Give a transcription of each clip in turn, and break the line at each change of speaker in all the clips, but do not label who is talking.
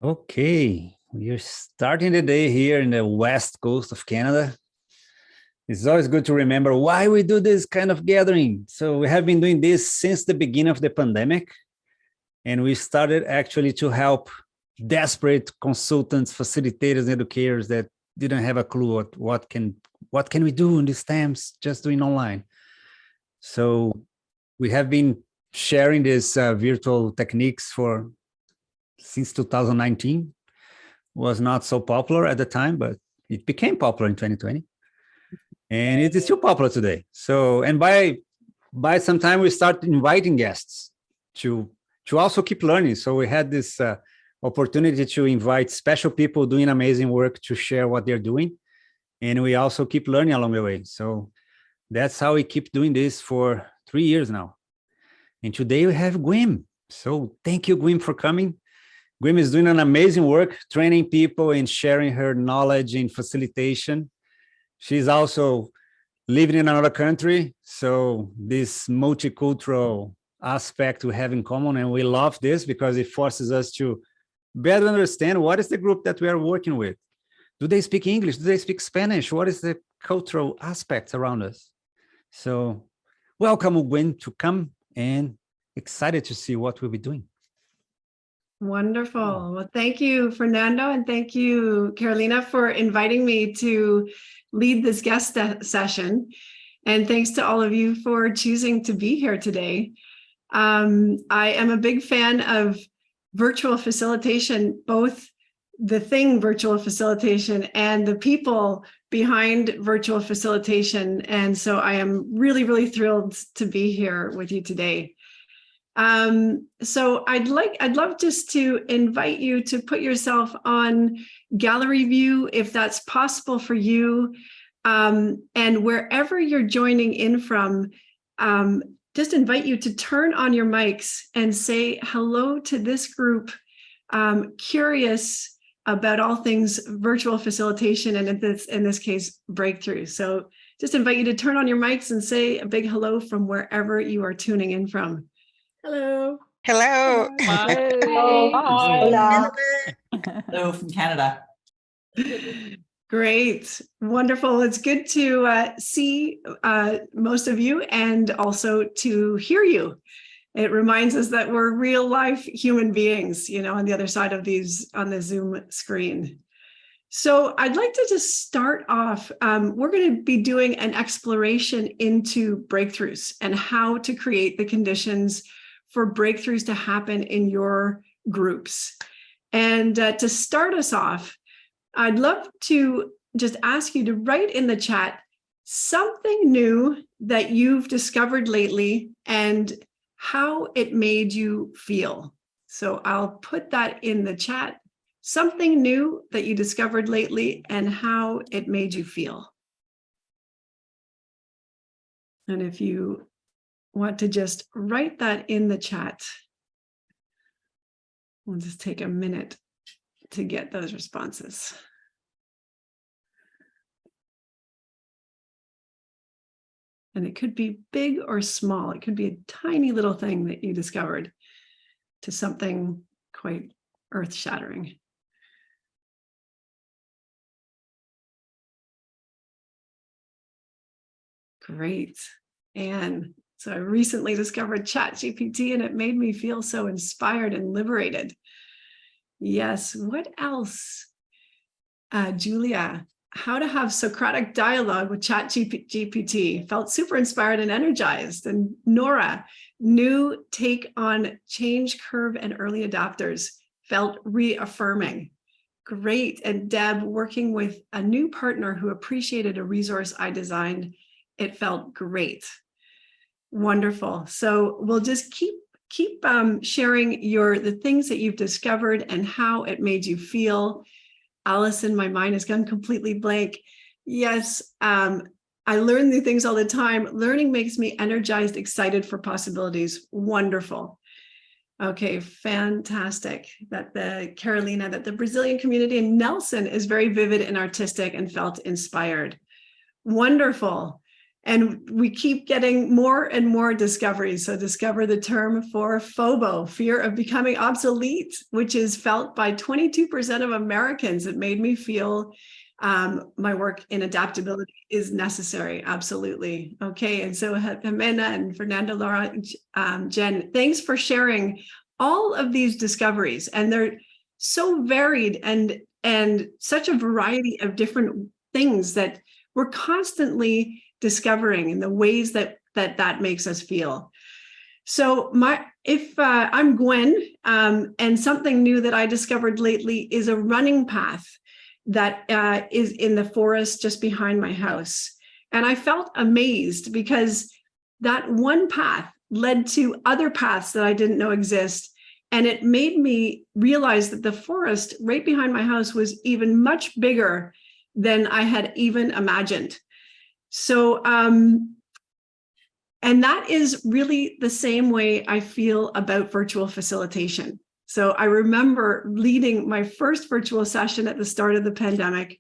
Okay, we're starting the day here in the west coast of Canada. It's always good to remember why we do this kind of gathering. So we have been doing this since the beginning of the pandemic, and we started actually to help desperate consultants, facilitators, and educators that didn't have a clue what can we do in these times just doing online. So we have been sharing these virtual techniques since 2019. Was not so popular at the time, but it became popular in 2020, and it is still popular today. So, and by some time we start inviting guests to also keep learning. So we had this opportunity to invite special people doing amazing work to share what they're doing, and we also keep learning along the way. So that's how we keep doing this for 3 years now. And today we have Gwyn. So thank you, Gwyn, for coming. Gwyn is doing an amazing work, training people and sharing her knowledge in facilitation. She's also living in another country, so this multicultural aspect we have in common, and we love this because it forces us to better understand what is the group that we are working with. Do they speak English? Do they speak Spanish? What is the cultural aspects around us? So welcome, Gwyn, to come, and excited to see what we'll be doing.
Wonderful. Well, thank you, Fernando, and thank you, Carolina, for inviting me to lead this guest session. And thanks to all of you for choosing to be here today. I am a big fan of virtual facilitation, both the thing virtual facilitation and the people behind virtual facilitation. And so I am really, really thrilled to be here with you today. So I'd love just to invite you to put yourself on gallery view, if that's possible for you. And wherever you're joining in from, just invite you to turn on your mics and say hello to this group, curious about all things virtual facilitation, and in this case, breakthrough. So just invite you to turn on your mics and say a big hello from wherever you are tuning in from. Hello.
Hello.
Hi.
Hello.
Hi.
Hello from Canada.
Great. Wonderful. It's good to see most of you and also to hear you. It reminds us that we're real life human beings, on the other side of these on the Zoom screen. So I'd like to just start off. We're going to be doing an exploration into breakthroughs and how to create the conditions for breakthroughs to happen in your groups. And to start us off, I'd love to just ask you to write in the chat something new that you've discovered lately and how it made you feel. So I'll put that in the chat. Something new that you discovered lately and how it made you feel. And if you want to just write that in the chat, we'll just take a minute to get those responses. And it could be big or small. It could be a tiny little thing that you discovered to something quite earth-shattering. Great. And so I recently discovered ChatGPT and it made me feel so inspired and liberated. Yes. What else? Julia, how to have Socratic dialogue with ChatGPT. Felt super inspired and energized. And Nora, new take on change curve and early adopters. Felt reaffirming. Great. And Deb, working with a new partner who appreciated a resource I designed. It felt great. Wonderful. So we'll just keep sharing the things that you've discovered and how it made you feel. Allison, my mind has gone completely blank. Yes, I learn new things all the time. Learning makes me energized, excited for possibilities. Wonderful. Okay, fantastic. Carolina, that the Brazilian community in Nelson is very vivid and artistic and felt inspired. Wonderful. And we keep getting more and more discoveries. So discover the term for FOBO, fear of becoming obsolete, which is felt by 22% of Americans. It made me feel my work in adaptability is necessary. Absolutely. Okay. And so Jimena and Fernando, Laura, Jen, thanks for sharing all of these discoveries. And they're so varied and such a variety of different things that we're constantly discovering in the ways that makes us feel. So I'm Gwen, and something new that I discovered lately is a running path that is in the forest just behind my house. And I felt amazed because that one path led to other paths that I didn't know exist. And it made me realize that the forest right behind my house was even much bigger than I had even imagined. So, and that is really the same way I feel about virtual facilitation. So I remember leading my first virtual session at the start of the pandemic.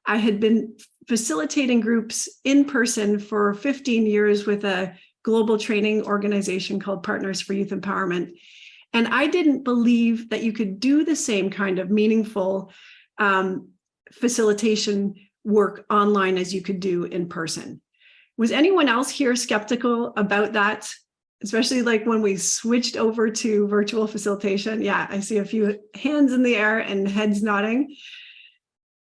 I had been facilitating groups in person for 15 years with a global training organization called Partners for Youth Empowerment. And I didn't believe that you could do the same kind of meaningful facilitation work online as you could do in person. Was anyone else here skeptical about that? Especially like when we switched over to virtual facilitation. Yeah, I see a few hands in the air and heads nodding.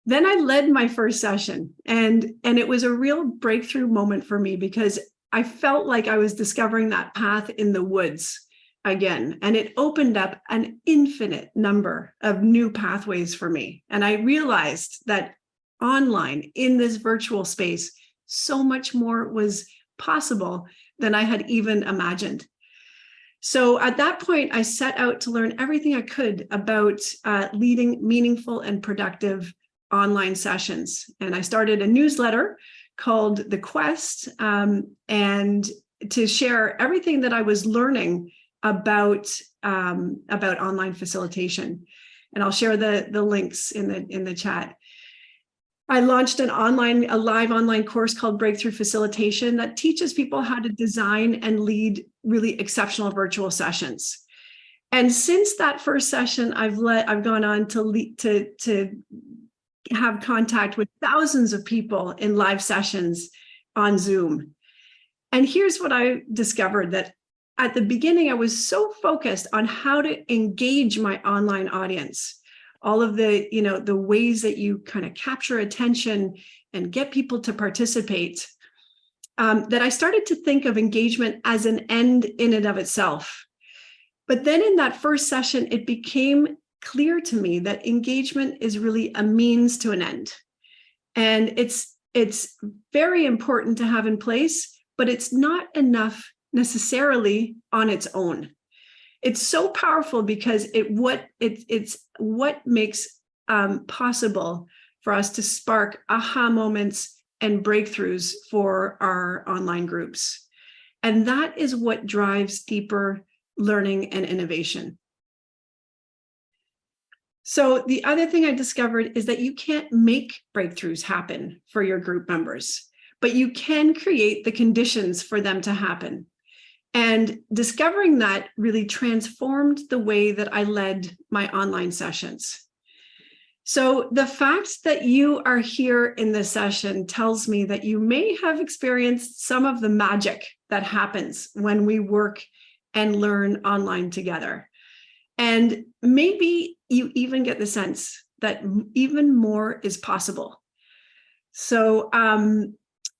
Then I led my first session, and it was a real breakthrough moment for me because I felt like I was discovering that path in the woods again, and it opened up an infinite number of new pathways for me. And I realized that online in this virtual space, so much more was possible than I had even imagined. So at that point, I set out to learn everything I could about leading meaningful and productive online sessions. And I started a newsletter called The Quest, and to share everything that I was learning about online facilitation. And I'll share the links in the chat. I launched a live online course called Breakthrough Facilitation that teaches people how to design and lead really exceptional virtual sessions. And since that first session, I've gone on to have contact with thousands of people in live sessions on Zoom. And here's what I discovered, that at the beginning, I was so focused on how to engage my online audience. All of the ways that you kind of capture attention and get people to participate, that I started to think of engagement as an end in and of itself. But then in that first session, it became clear to me that engagement is really a means to an end. And it's very important to have in place, but it's not enough necessarily on its own. It's so powerful because it's what makes possible for us to spark aha moments and breakthroughs for our online groups. And that is what drives deeper learning and innovation. So the other thing I discovered is that you can't make breakthroughs happen for your group members, but you can create the conditions for them to happen. And discovering that really transformed the way that I led my online sessions. So the fact that you are here in this session tells me that you may have experienced some of the magic that happens when we work and learn online together. And maybe you even get the sense that even more is possible. So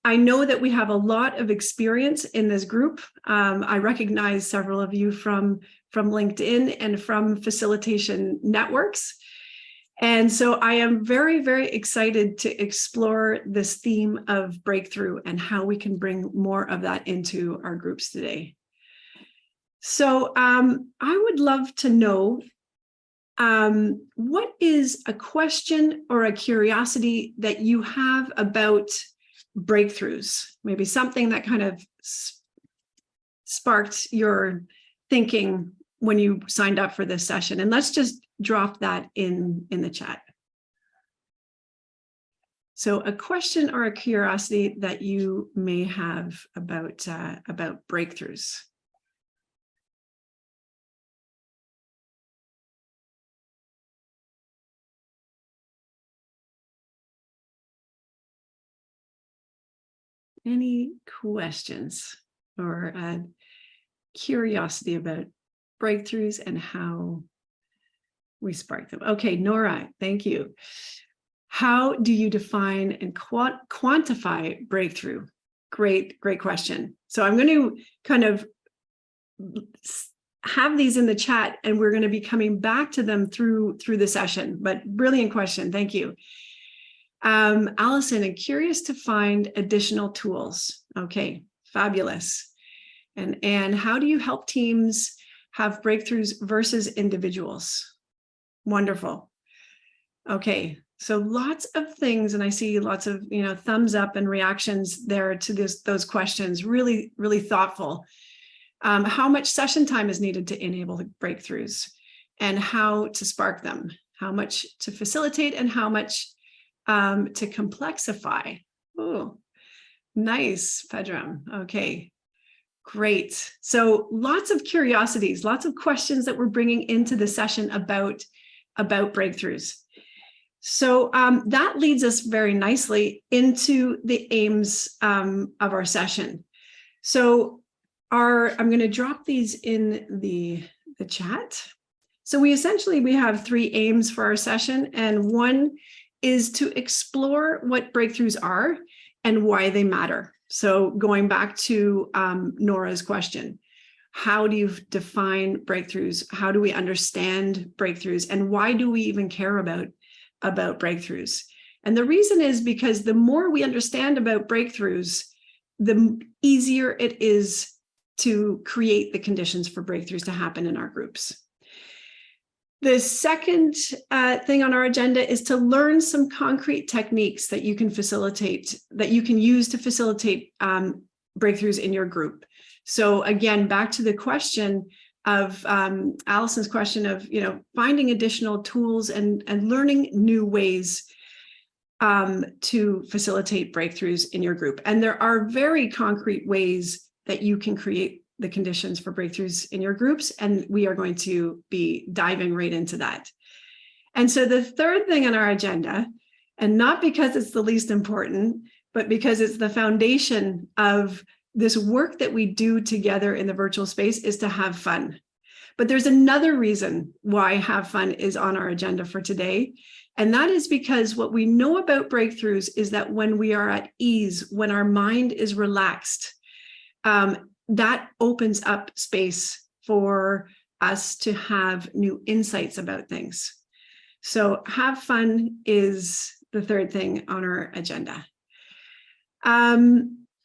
I know that we have a lot of experience in this group. I recognize several of you from LinkedIn and from facilitation networks. And so I am very, very excited to explore this theme of breakthrough and how we can bring more of that into our groups today. So I would love to know, what is a question or a curiosity that you have about breakthroughs? Maybe something that kind of sparked your thinking when you signed up for this session. And let's just drop that in the chat. So a question or a curiosity that you may have about breakthroughs. Any questions or curiosity about breakthroughs and how we spark them? Okay, Nora, thank you. How do you define and quantify breakthrough? Great question. So I'm going to kind of have these in the chat, and we're going to be coming back to them through the session. But brilliant question, thank you. Allison, I'm curious to find additional tools. Okay, fabulous. And how do you help teams have breakthroughs versus individuals? Wonderful. Okay, so lots of things, and I see lots of thumbs up and reactions there to those questions. Really, really thoughtful. How much session time is needed to enable the breakthroughs, and how to spark them? How much to facilitate, and how much to complexify? Oh, nice, Pedram. Okay, great. So lots of curiosities, lots of questions that we're bringing into the session about breakthroughs. So that leads us very nicely into the aims of our session. So I'm going to drop these in the chat. So we have 3 aims for our session, and one is to explore what breakthroughs are and why they matter. So going back to Nora's question, how do you define breakthroughs? How do we understand breakthroughs? And why do we even care about breakthroughs? And the reason is because the more we understand about breakthroughs, the easier it is to create the conditions for breakthroughs to happen in our groups. The second thing on our agenda is to learn some concrete techniques that you can use to facilitate breakthroughs in your group. So again, back to the question of Allison's question of finding additional tools and learning new ways to facilitate breakthroughs in your group. And there are very concrete ways that you can create the conditions for breakthroughs in your groups, and we are going to be diving right into that. And so the third thing on our agenda, and not because it's the least important, but because it's the foundation of this work that we do together in the virtual space, is to have fun. But there's another reason why have fun is on our agenda for today. And that is because what we know about breakthroughs is that when we are at ease, when our mind is relaxed, that opens up space for us to have new insights about things. So have fun is the third thing on our agenda.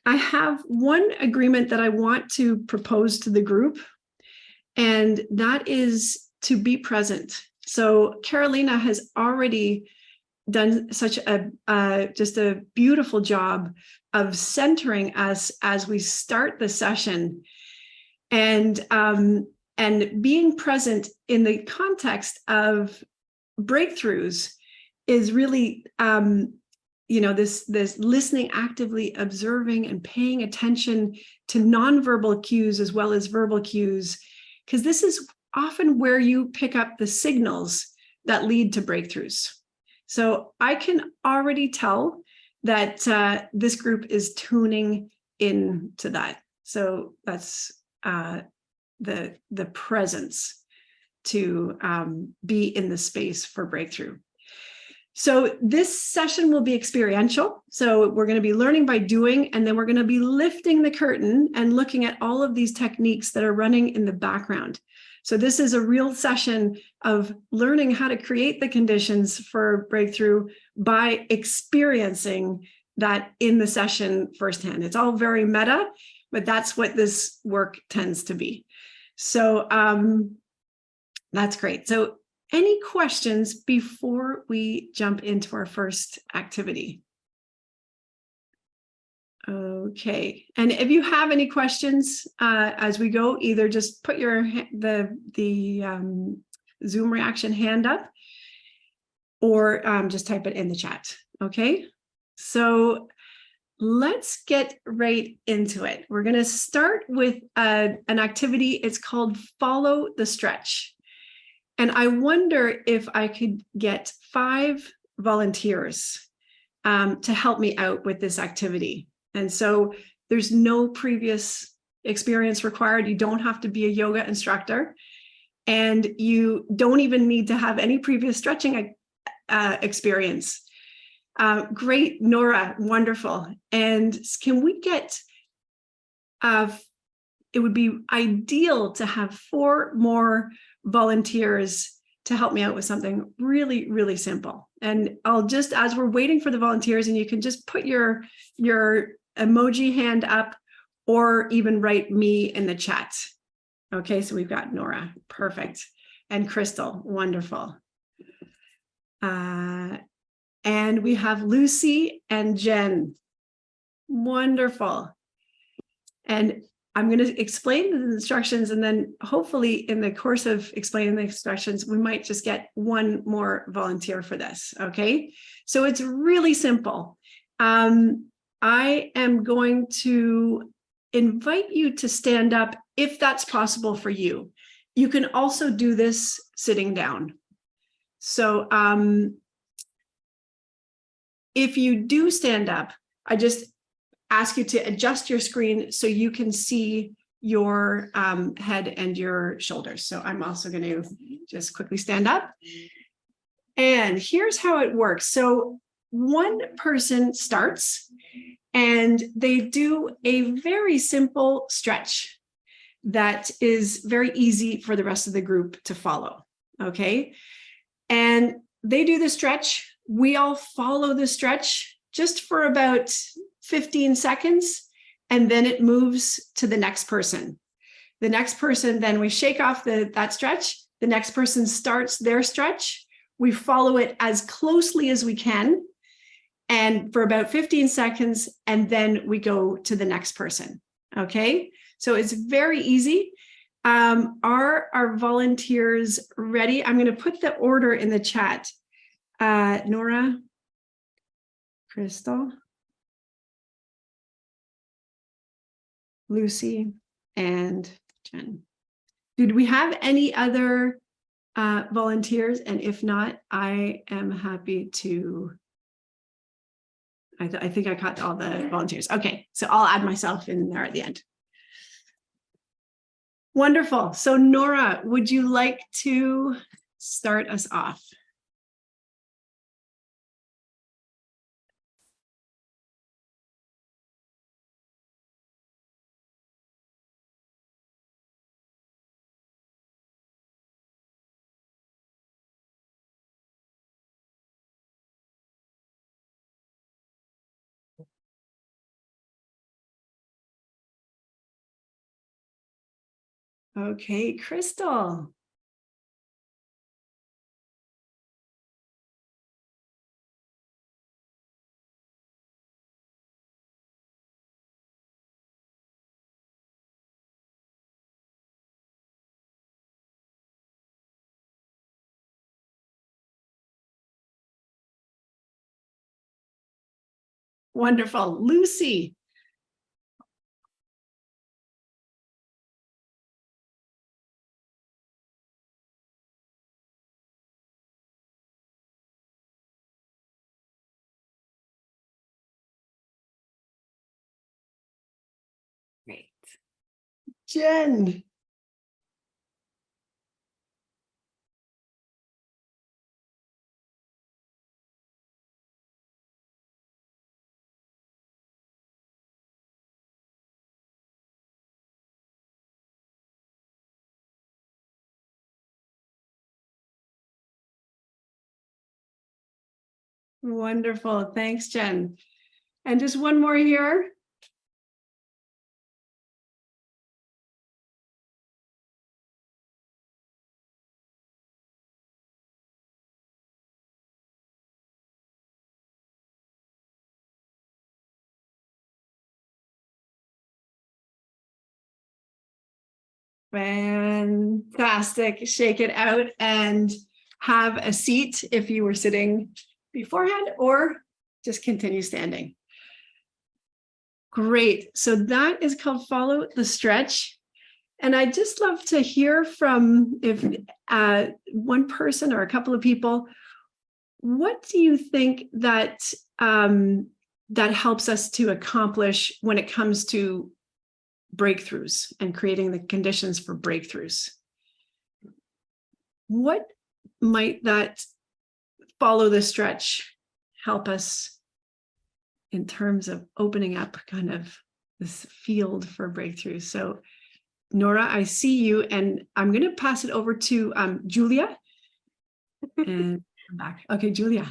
I have one agreement that I want to propose to the group, and that is to be present. So Carolina has already done such just a beautiful job of centering us as we start the session, and being present in the context of breakthroughs is really this listening, actively observing and paying attention to nonverbal cues as well as verbal cues, because this is often where you pick up the signals that lead to breakthroughs. So I can already tell that this group is tuning into that. So that's the presence to be in the space for breakthrough. So this session will be experiential. So we're going to be learning by doing, and then we're going to be lifting the curtain and looking at all of these techniques that are running in the background. So this is a real session of learning how to create the conditions for breakthrough by experiencing that in the session firsthand. It's all very meta, but that's what this work tends to be. So that's great. So any questions before we jump into our first activity? Okay, and if you have any questions as we go, either just put the Zoom reaction hand up, or just type it in the chat. Okay, So let's get right into it. We're going to start with an activity. It's called Follow the Stretch. And I wonder if I could get 5 volunteers to help me out with this activity. And so there's no previous experience required. You don't have to be a yoga instructor. And you don't even need to have any previous stretching experience. Great, Nora, wonderful. And can we get, it would be ideal to have 4 more volunteers to help me out with something really, really simple. And I'll just, as we're waiting for the volunteers, and you can just put your emoji hand up or even write me in the chat. Okay, so we've got Nora, perfect. And Crystal, wonderful. And we have Lucy and Jen, wonderful. And I'm going to explain the instructions, and then hopefully in the course of explaining the instructions, we might just get 1 more volunteer for this, okay? So it's really simple. I am going to invite you to stand up if that's possible for you. You can also do this sitting down. So if you do stand up, I just ask you to adjust your screen so you can see your head and your shoulders. So I'm also going to just quickly stand up. And here's how it works. So one person starts and they do a very simple stretch that is very easy for the rest of the group to follow. Okay. And they do the stretch. We all follow the stretch just for about 15 seconds, and then it moves to the next person. The next person, then we shake off that stretch. The next person starts their stretch. We follow it as closely as we can, and for about 15 seconds, and then we go to the next person. Okay, so it's very easy. Are our volunteers ready? I'm going to put the order in the chat. Nora, Crystal, Lucy, and Jen. Did we have any other volunteers? And if not, I am happy to. I think I caught all the volunteers. Okay, so I'll add myself in there at the end. Wonderful. So Nora, would you like to start us off? Okay, Crystal. Wonderful. Lucy. Great. Jen. Wonderful. Thanks, Jen. And just one more here. Fantastic. Shake it out and have a seat if you were sitting beforehand, or just continue standing. Great. So that is called Follow the Stretch. And I'd just love to hear from if one person or a couple of people, what do you think that that helps us to accomplish when it comes to breakthroughs and creating the conditions for breakthroughs? What might that follow the stretch help us in terms of opening up kind of this field for breakthroughs? So Nora, I see you, and I'm going to pass it over to Julia. And come back. Okay, Julia.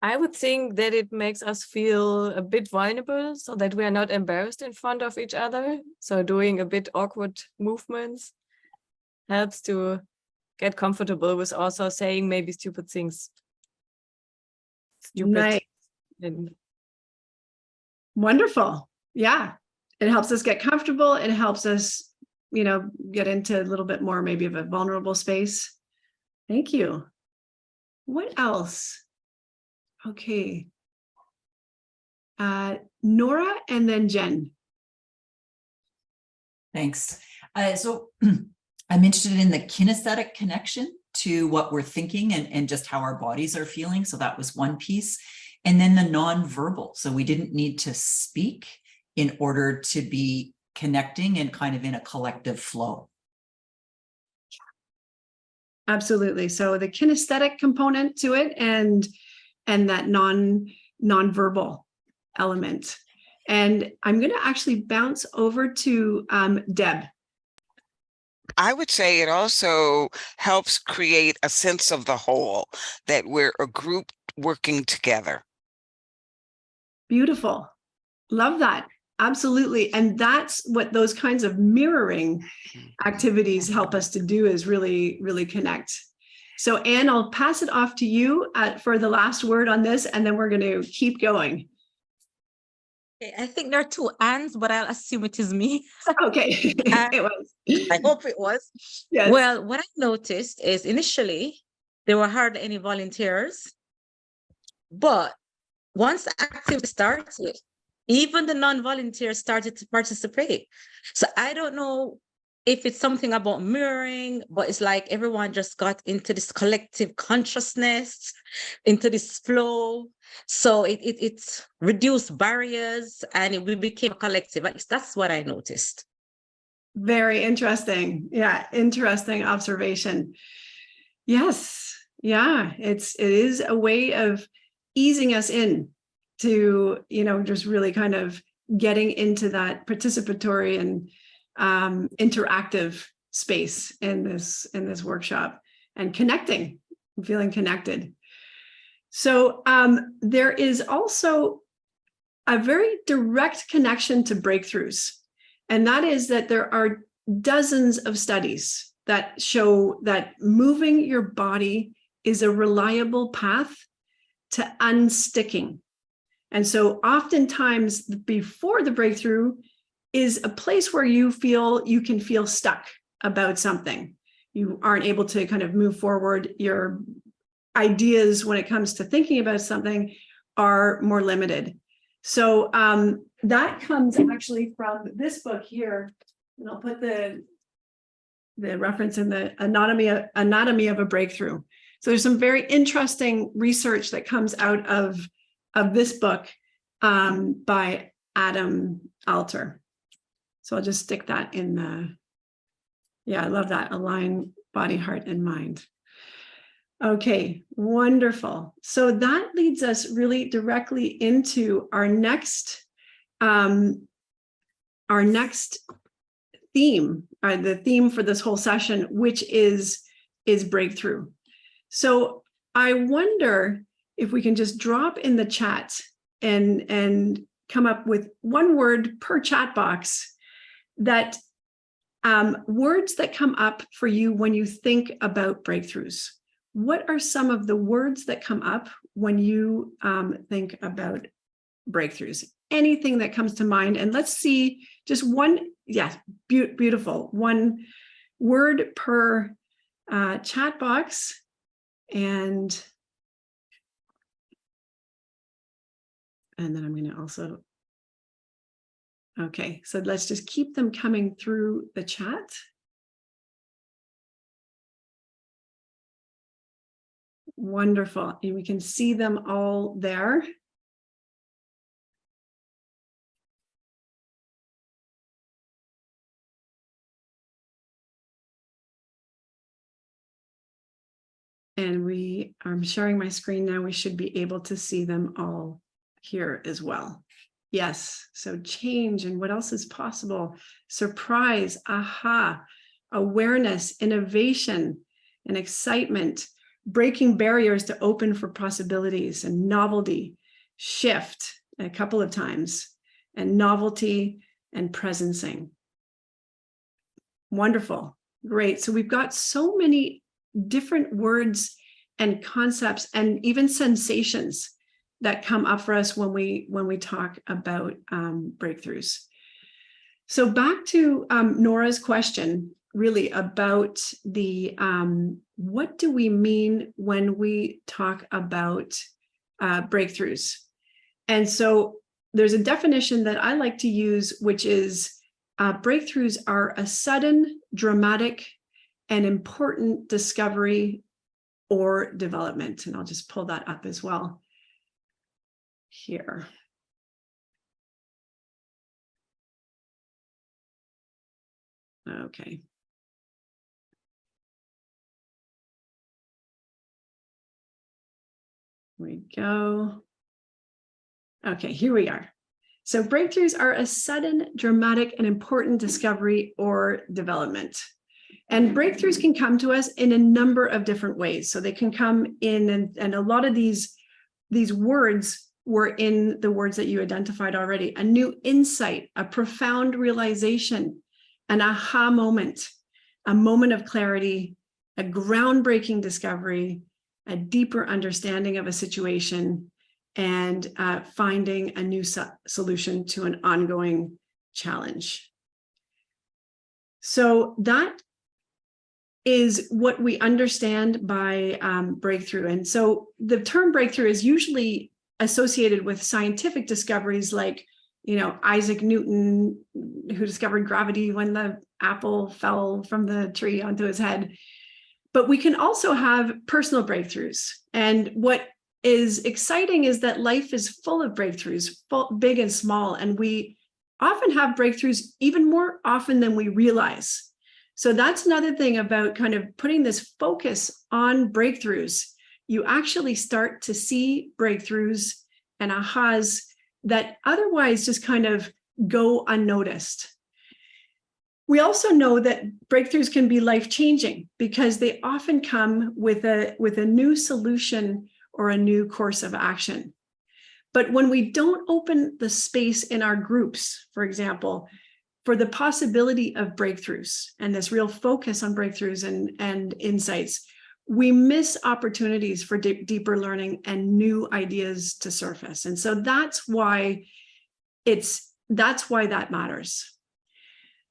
I would think that it makes us feel a bit vulnerable so that we are not embarrassed in front of each other. So doing a bit awkward movements helps to get comfortable with also saying maybe stupid things.
Nice.
And
wonderful. Yeah. It helps us get comfortable. It helps us, get into a little bit more maybe of a vulnerable space. Thank you. What else? Okay. Nora and then Jen.
Thanks. So I'm interested in the kinesthetic connection to what we're thinking and just how our bodies are feeling. So that was one piece. And then the nonverbal. So we didn't need to speak in order to be connecting and kind of in a collective flow.
Absolutely. So the kinesthetic component to it and that nonverbal element. And I'm going to actually bounce over to Deb.
I would say it also helps create a sense of the whole, that we're a group working together.
Beautiful. Love that. Absolutely. And that's what those kinds of mirroring activities help us to do, is really, really connect. So Anne, I'll pass it off to you for the last word on this, and then we're going to keep going.
Okay, I think there are two Anns, but I'll assume it is me.
Okay. It was.
I hope it was.
Yes.
Well, what I noticed is initially there were hardly any volunteers, but once the activity started, even the non-volunteers started to participate. So I don't know if it's something about mirroring, but it's like everyone just got into this collective consciousness, into this flow. So it reduced barriers and we became a collective. At least that's what I noticed.
Very interesting. Yeah, interesting observation. Yes. Yeah, it is a way of easing us in to, just really kind of getting into that participatory and interactive space in this workshop and connecting, feeling connected. So there is also a very direct connection to breakthroughs, and that is that there are dozens of studies that show that moving your body is a reliable path to unsticking. And so oftentimes before the breakthrough is a place where you can feel stuck about something. You aren't able to kind of move forward. Your ideas when it comes to thinking about something are more limited. So that comes actually from this book here, and I'll put the reference in the anatomy of a breakthrough. So there's some very interesting research that comes out of this book by Adam Alter. So I'll just stick that in I love that. Align body, heart, and mind. Okay, wonderful. So that leads us really directly into our next theme, the theme for this whole session, which is breakthrough. So I wonder if we can just drop in the chat and come up with one word per chat box, that words that come up for you when you think about breakthroughs. What are some of the words that come up when you think about breakthroughs? Anything that comes to mind? And let's see, just one, beautiful. One word per chat box. And And then I'm going to also, okay, so let's just keep them coming through the chat. Wonderful. And we can see them all there. And I'm sharing my screen now. We should be able to see them all here as well. Yes, so change and what else is possible? Surprise, aha, awareness, innovation, and excitement, breaking barriers to open for possibilities, and novelty, shift a couple of times, and novelty and presencing. Wonderful, great. So we've got so many different words and concepts and even sensations that come up for us when we talk about breakthroughs. So back to Nora's question, really about the what do we mean when we talk about breakthroughs? And so there's a definition that I like to use, which is breakthroughs are a sudden, dramatic, and important discovery or development. And I'll just pull that up as well here. Okay. Here we go. Okay, here we are. So breakthroughs are a sudden, dramatic, and important discovery or development. And breakthroughs can come to us in a number of different ways. So they can come in, and a lot of these words were in the words that you identified already. A new insight, a profound realization, an aha moment, a moment of clarity, a groundbreaking discovery, a deeper understanding of a situation, and finding a new solution to an ongoing challenge. So that is what we understand by breakthrough. And so the term breakthrough is usually associated with scientific discoveries like, Isaac Newton, who discovered gravity when the apple fell from the tree onto his head. But we can also have personal breakthroughs. And what is exciting is that life is full of breakthroughs, big and small. And we often have breakthroughs even more often than we realize. So that's another thing about kind of putting this focus on breakthroughs. You actually start to see breakthroughs and ahas that otherwise just kind of go unnoticed. We also know that breakthroughs can be life-changing because they often come with a new solution or a new course of action. But when we don't open the space in our groups, for example, for the possibility of breakthroughs and this real focus on breakthroughs and insights, we miss opportunities for deeper learning and new ideas to surface. And so that's why that matters.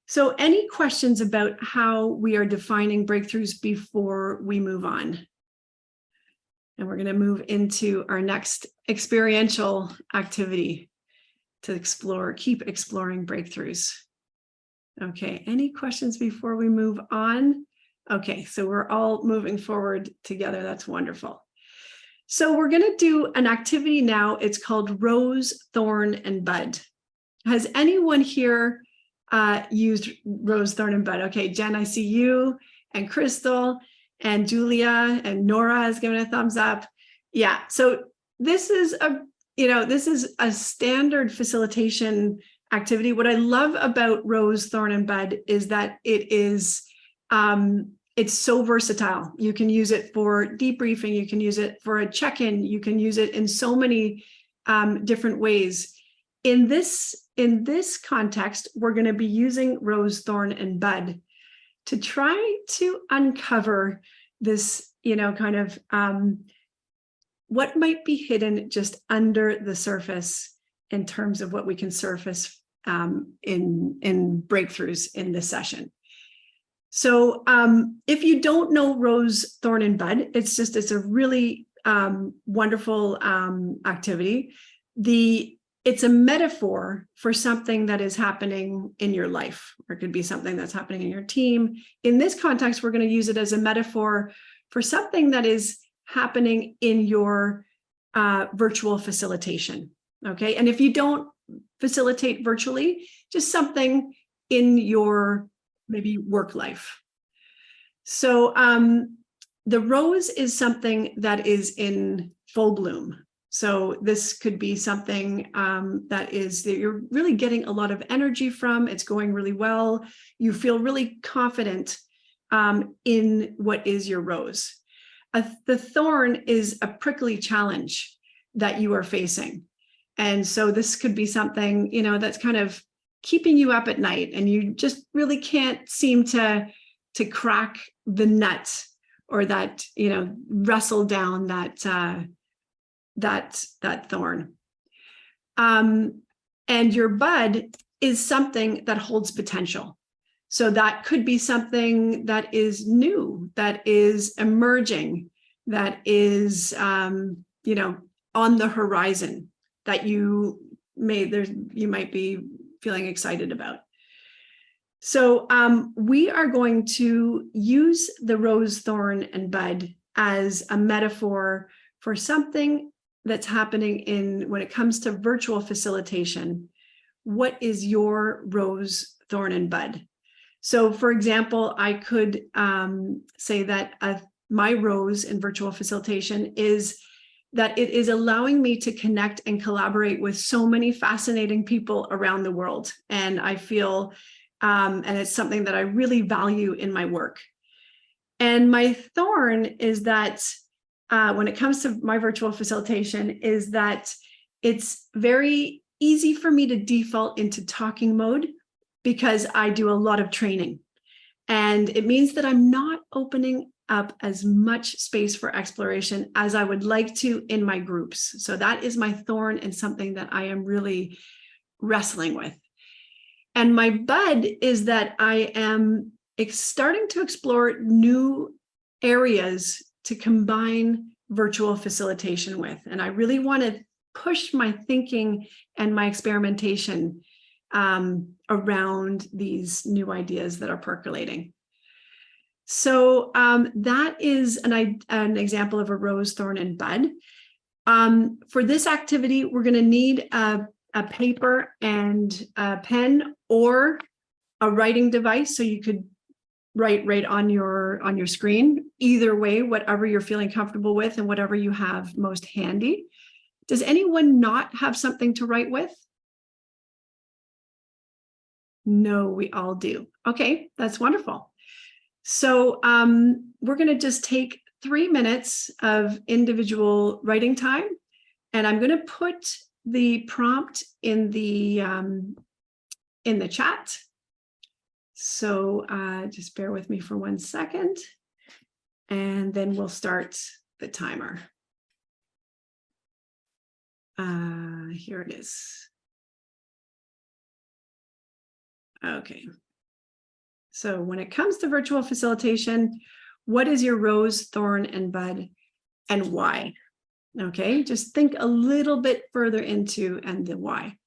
So any questions about how we are defining breakthroughs before we move on? And we're going to move into our next experiential activity to keep exploring breakthroughs. Okay, any questions before we move on? Okay, so we're all moving forward together. That's wonderful. So we're going to do an activity now. It's called Rose, Thorn, and Bud. Has anyone here used Rose, Thorn, and Bud? Okay, Jen, I see you, and Crystal, and Julia, and Nora has given a thumbs up. Yeah, so this is a standard facilitation activity. What I love about Rose, Thorn, and Bud is that it is it's so versatile. You can use it for debriefing, you can use it for a check-in, you can use it in so many different ways. In this context, we're going to be using Rose, Thorn, and Bud to try to uncover this, kind of what might be hidden just under the surface in terms of what we can surface in breakthroughs in this session. So if you don't know Rose, Thorn, and Bud, it's a really wonderful activity. The it's a metaphor for something that is happening in your life, or it could be something that's happening in your team. In this context, we're going to use it as a metaphor for something that is happening in your virtual facilitation. Okay. And if you don't facilitate virtually, just something in your maybe work life. So the rose is something that is in full bloom. So this could be something that you're really getting a lot of energy from. It's going really well. You feel really confident in what is your rose. The thorn is a prickly challenge that you are facing. And so this could be something, that's kind of keeping you up at night, and you just really can't seem to crack the nut, or that, wrestle down that thorn. And your bud is something that holds potential. So that could be something that is new, that is emerging, that is, on the horizon, that you might be feeling excited about. So we are going to use the rose, thorn, and bud as a metaphor for something that's happening when it comes to virtual facilitation. What is your rose, thorn, and bud? So for example, I could say that my rose in virtual facilitation is that it is allowing me to connect and collaborate with so many fascinating people around the world. And I feel, and it's something that I really value in my work. And my thorn is that when it comes to my virtual facilitation, is that it's very easy for me to default into talking mode because I do a lot of training. And it means that I'm not opening up as much space for exploration as I would like to in my groups. So that is my thorn, and something that I am really wrestling with. And my bud is that I am starting to explore new areas to combine virtual facilitation with. And I really want to push my thinking and my experimentation around these new ideas that are percolating. So that is an example of a rose, thorn, and bud. For this activity, we're going to need a paper and a pen, or a writing device, so you could write right on your screen. Either way, whatever you're feeling comfortable with and whatever you have most handy. Does anyone not have something to write with? No, we all do. Okay, that's wonderful. So we're going to just take 3 minutes of individual writing time, and I'm going to put the prompt in the chat. So just bear with me for 1 second, and then we'll start the timer. Here it is. Okay. So when it comes to virtual facilitation, what is your rose, thorn, and bud, and why? Okay, just think a little bit further into and the why.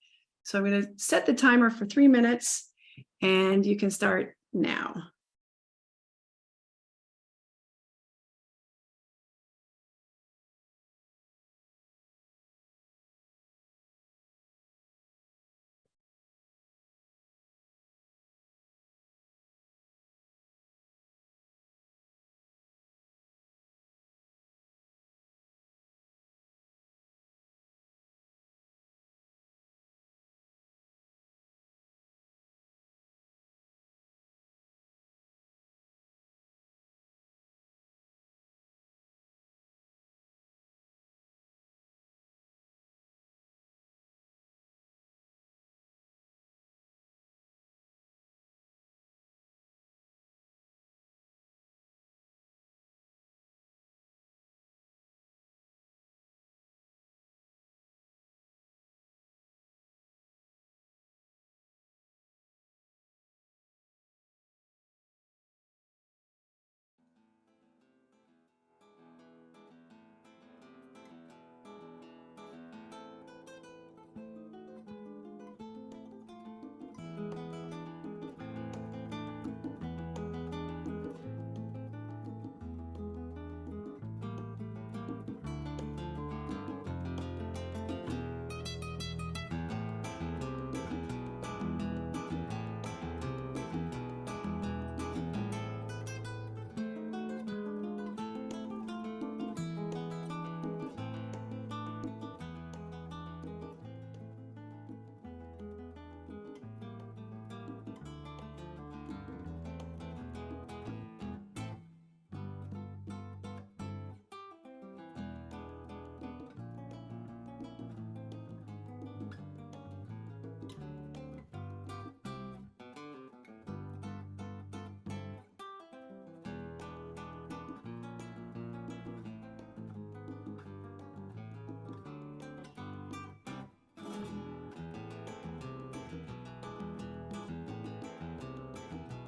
So I'm going to set the timer for 3 minutes, and you can start now.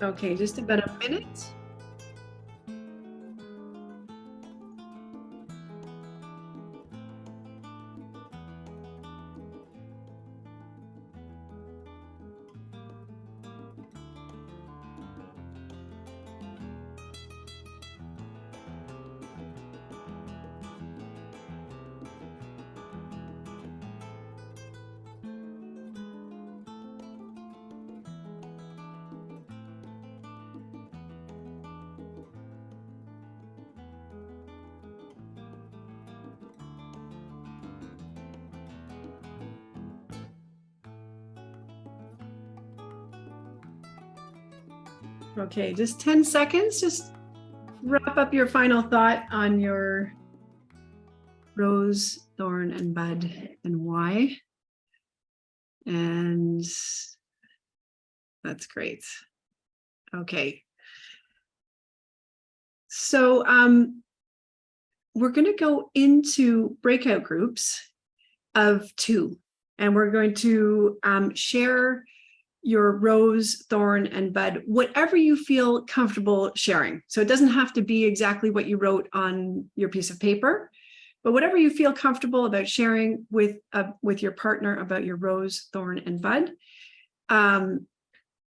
Okay, just about a minute. Okay, just 10 seconds. Just wrap up your final thought on your rose, thorn, and bud and why. And that's great. Okay. So we're going to go into breakout groups of 2, and we're going to share your rose, thorn, and bud, whatever you feel comfortable sharing. So it doesn't have to be exactly what you wrote on your piece of paper, but whatever you feel comfortable about sharing with your partner about your rose, thorn, and bud, the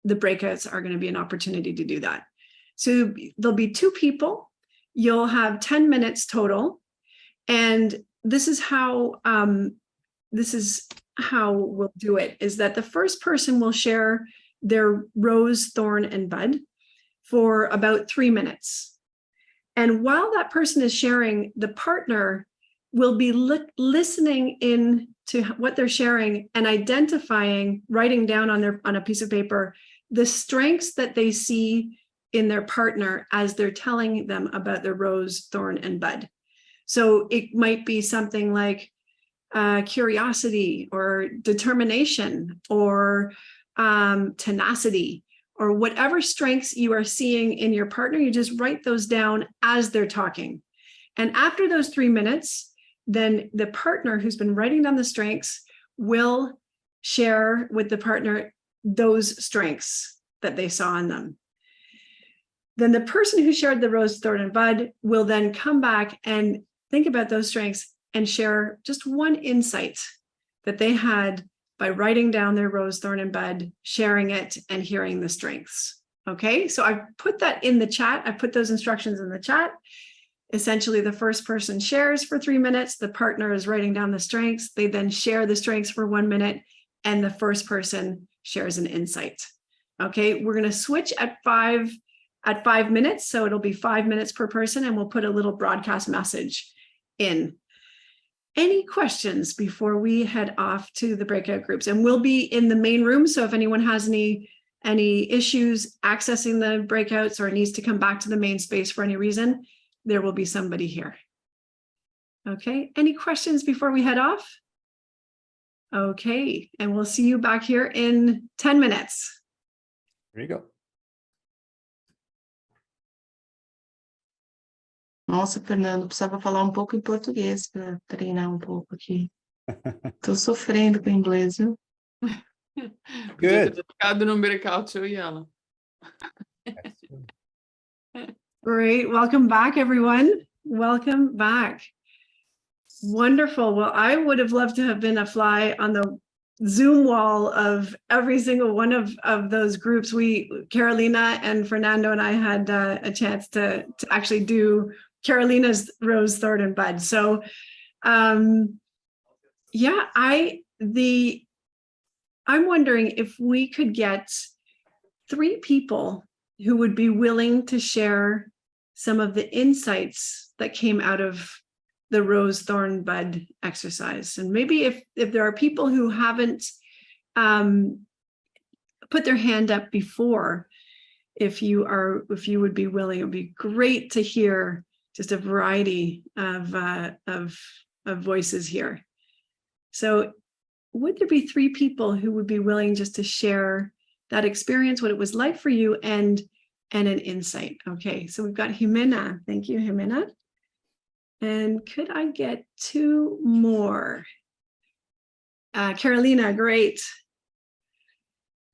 breakouts are going to be an opportunity to do that. So there'll be 2 people. You'll have 10 minutes total, and this is how we'll do it, is that the first person will share their rose, thorn, and bud for about 3 minutes. And while that person is sharing, the partner will be listening in to what they're sharing and identifying, writing down on a piece of paper, the strengths that they see in their partner as they're telling them about their rose, thorn, and bud. So it might be something like curiosity or determination or tenacity, or whatever strengths you are seeing in your partner. You just write those down as they're talking. And after those 3 minutes, then the partner who's been writing down the strengths will share with the partner those strengths that they saw in them. Then the person who shared the rose, thorn, and bud will then come back and think about those strengths and share just one insight that they had by writing down their rose, thorn, and bud, sharing it, and hearing the strengths. Okay, so I've put that in the chat. I put those instructions in the chat. Essentially, the first person shares for 3 minutes. The partner is writing down the strengths. They then share the strengths for 1 minute, and the first person shares an insight. Okay, we're going to switch at 5 minutes. So it'll be 5 minutes per person, and we'll put a little broadcast message in. Any questions before we head off to the breakout groups? And we'll be in the main room. So if anyone has any issues accessing the breakouts or needs to come back to the main space for any reason, there will be somebody here. Okay, any questions before we head off? Okay, and we'll see you back here in 10 minutes.
There you go.
Nossa, Fernando, precisava falar pouco em português para treinar pouco aqui. Tô sofrendo com inglês, viu?
Podia ter ficado no breakout, eu e ela.
Great, welcome back, everyone. Welcome back. Wonderful. Well, I would have loved to have been a fly on the Zoom wall of every single one of those groups. Carolina and Fernando and I had a chance to actually do Carolina's rose, thorn, and bud. So yeah, I'm wondering if we could get 3 people who would be willing to share some of the insights that came out of the rose, thorn, bud exercise. And maybe if there are people who haven't put their hand up before, if you would be willing, it would be great to hear just a variety of voices here. So would there be 3 people who would be willing just to share that experience, what it was like for you, and an insight? Okay, so we've got Jimena. Thank you, Jimena. And could I get 2 more? Carolina, great.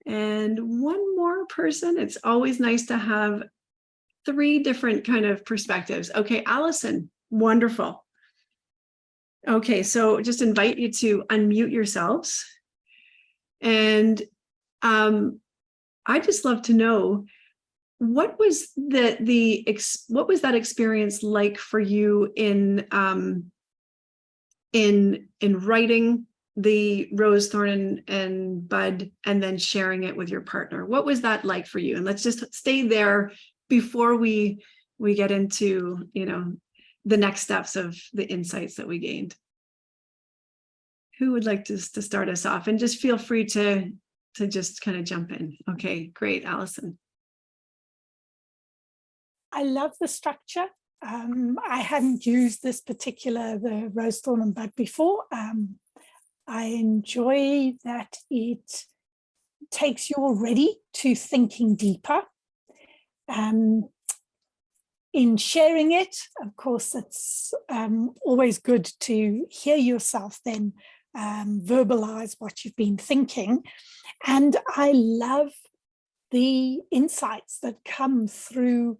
And one more person. It's always nice to have 3 different kind of perspectives. Okay, Allison, wonderful. Okay, so just invite you to unmute yourselves. And I just love to know, what was what was that experience like for you in writing the rose, thorn, and bud, and then sharing it with your partner? What was that like for you? And let's just stay there before we get into, you know, the next steps of the insights that we gained. Who would like to start us off? And just feel free to just kind of jump in. Okay, great, Allison.
I love the structure. I hadn't used the rose, thorn, and bud before. I enjoy that it takes you already to thinking deeper. In sharing it, of course, it's always good to hear yourself then verbalize what you've been thinking. And I love the insights that come through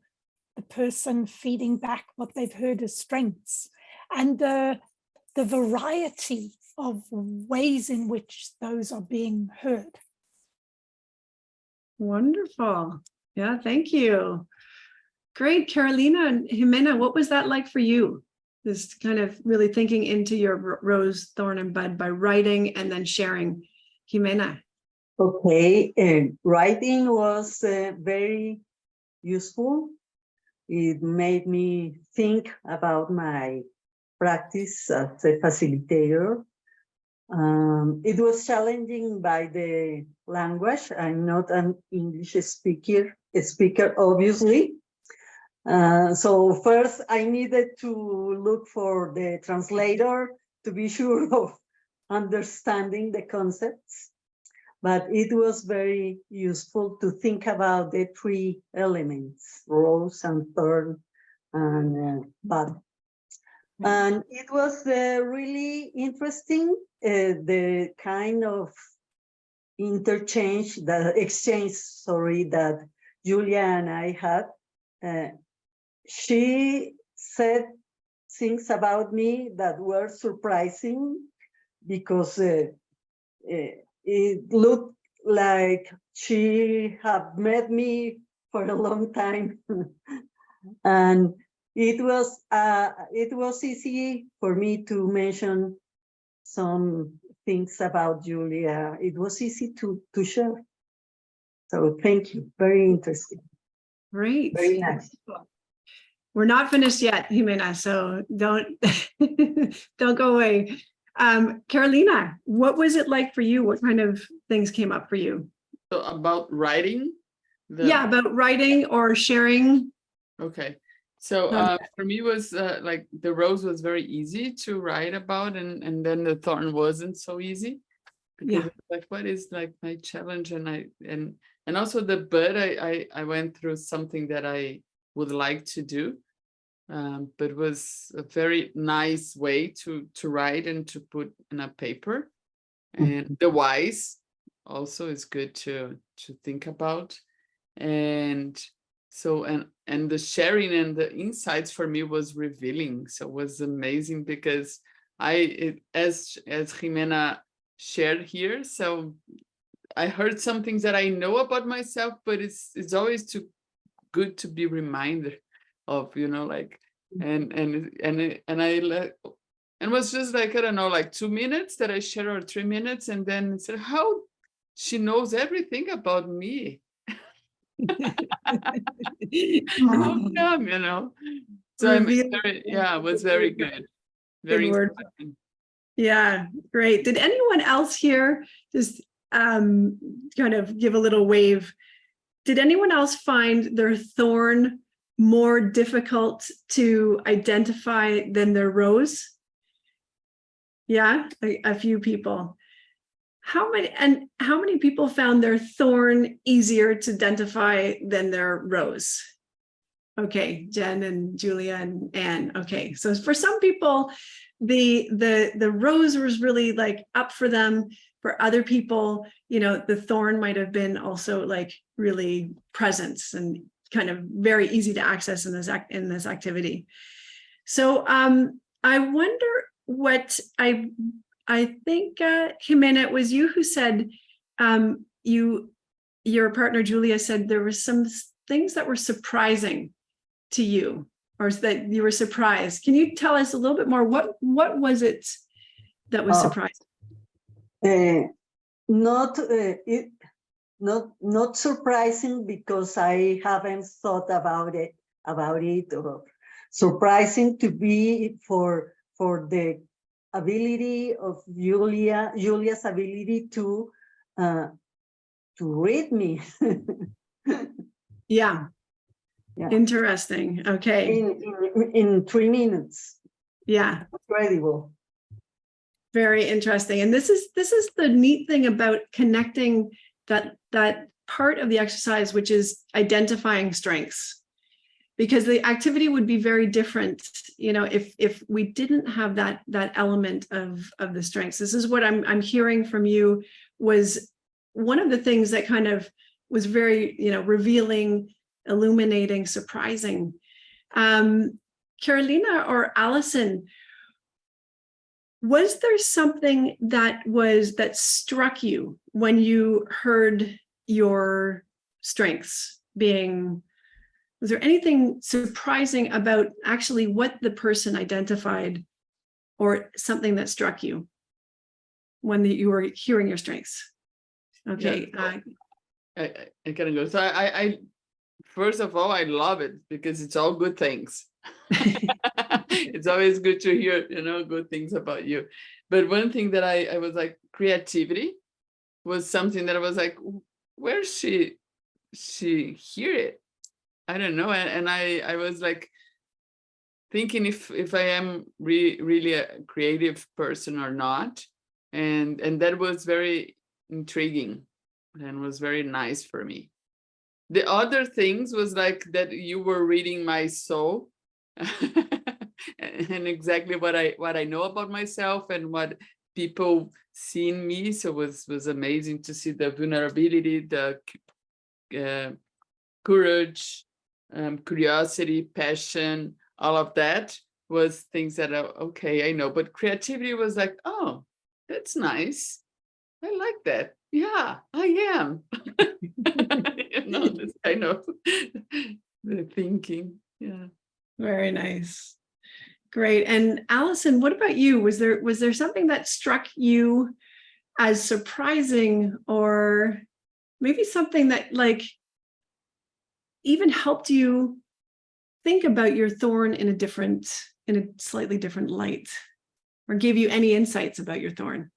the person feeding back what they've heard as strengths, and the variety of ways in which those are being heard.
Wonderful. Yeah, thank you. Great. Carolina and Jimena, what was that like for you? This kind of really thinking into your rose, thorn, and bud by writing and then sharing. Jimena.
Okay, writing was very useful. It made me think about my practice as a facilitator. It was challenging by the language. I'm not an English speaker obviously. So first I needed to look for the translator to be sure of understanding the concepts. But it was very useful to think about the 3 elements, rose and thorn and bud. And it was really interesting, the kind of exchange that Julia and I had. She said things about me that were surprising, because it looked like she had met me for a long time. And it was easy for me to mention some things about Julia. It was easy to share. So thank you. Very interesting.
Great.
Very nice.
We're not finished yet, Jimena, so don't don't go away. Carolina, what was it like for you? What kind of things came up for you?
So about writing?
Yeah, about writing or sharing.
Okay. So for me was like the rose was very easy to write about, and then the thorn wasn't so easy. Because it's like, what is like my challenge? And also the bud, I went through something that I would like to do. But it was a very nice way to write and to put in a paper. And the whys also is good to think about. And so and the sharing and the insights for me was revealing. So it was amazing, because as Jimena shared here, so I heard some things that I know about myself, but it's always too good to be reminded of, you know, like, and was just like, I don't know, like 2 minutes that I shared, or 3 minutes, and then it said, how she knows everything about me. How come, you know? So it was very good. Very inspiring.
Yeah, great. Did anyone else here just kind of give a little wave? Did anyone else find their thorn more difficult to identify than their rose? Yeah, a few people. How many people found their thorn easier to identify than their rose? Okay, Jen and Julia and Anne. Okay, so for some people, the rose was really like up for them. For other people, the thorn might have been also like really present and kind of very easy to access in this activity. So I wonder what I think, Jimena, it was you who said your partner Julia said there were some things that were surprising to you, or that you were surprised. Can you tell us a little bit more? What was it that was surprising?
Not surprising, because I haven't thought about it, or surprising to be for the ability of Julia's ability to read me.
Yeah. Interesting. Okay.
In 3 minutes.
Yeah.
Incredible.
Very interesting. And this is the neat thing about connecting that part of the exercise, which is identifying strengths, because the activity would be very different, if we didn't have that element of the strengths. This is what I'm hearing from you, was one of the things that kind of was very, revealing, illuminating, surprising. Carolina or Allison, was there something that struck you when you heard your strengths being, was there anything surprising about actually what the person identified, or something that struck you when you were hearing your strengths? Okay.
Yeah, I can go. So I first of all, I love it because it's all good things. It's always good to hear, good things about you. But one thing that I was like, creativity was something that I was like, where she hear it? I don't know. And I was like thinking if I am really a creative person or not. And that was very intriguing and was very nice for me. The other things was like that you were reading my soul. And exactly what I know about myself and what people see in me. So it was amazing to see the vulnerability, the courage, curiosity, passion, all of that was things that okay, I know. But creativity was like, oh, that's nice. I like that. Yeah, I am. This kind of the thinking. Yeah.
Very nice. Great. And Allison, what about you? Was there something that struck you as surprising, or maybe something that like even helped you think about your thorn in a slightly different light, or gave you any insights about your thorn?